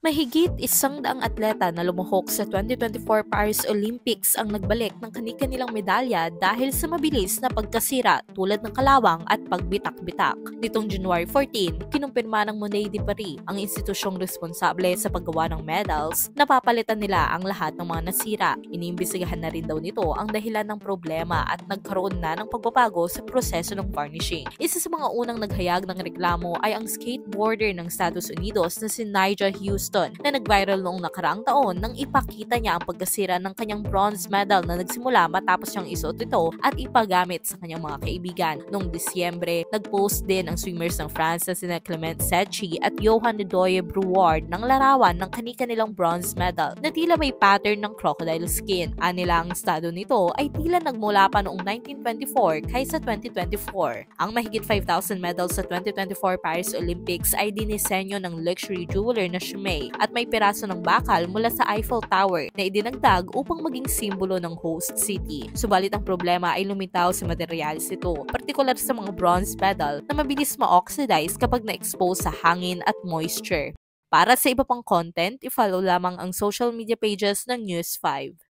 Mahigit 100 atleta na lumuhok sa 2024 Paris Olympics ang nagbalik ng kani-kanilang medalya dahil sa mabilis na pagkasira tulad ng kalawang at pagbitak-bitak. Nitong January 14, kinumpirma ng Monnaie de Paris, ang institusyong responsable sa paggawa ng medals, na papalitan nila ang lahat ng mga nasira. Iniimbestigahan na rin daw nito ang dahilan ng problema at nagkaroon na ng pagbabago sa proseso ng varnishing. Isa sa mga unang naghayag ng reklamo ay ang skateboarder ng Estados Unidos na si Nyjah Huston, na nag-viral noong nakaraang taon nang ipakita niya ang pagkasira ng kanyang bronze medal na nagsimula matapos niyang isuot ito at ipagamit sa kanyang mga kaibigan. Noong Disyembre, nag-post din ang swimmers ng France na sina Clement Secchi at Johan Doye Brouard ng larawan ng kani-kanilang bronze medal na tila may pattern ng crocodile skin. Anila ang estado nito ay tila nagmula pa noong 1924 kaysa 2024. Ang mahigit 5,000 medals sa 2024 Paris Olympics ay dinisenyo ng luxury jeweler na Chimay at may piraso ng bakal mula sa Eiffel Tower na idinagdag upang maging simbolo ng host city. Subalit ang problema ay lumitaw sa materials nito, partikular sa mga bronze medal na mabilis ma-oxidize kapag na-expose sa hangin at moisture. Para sa iba pang content, i-follow lamang ang social media pages ng News 5.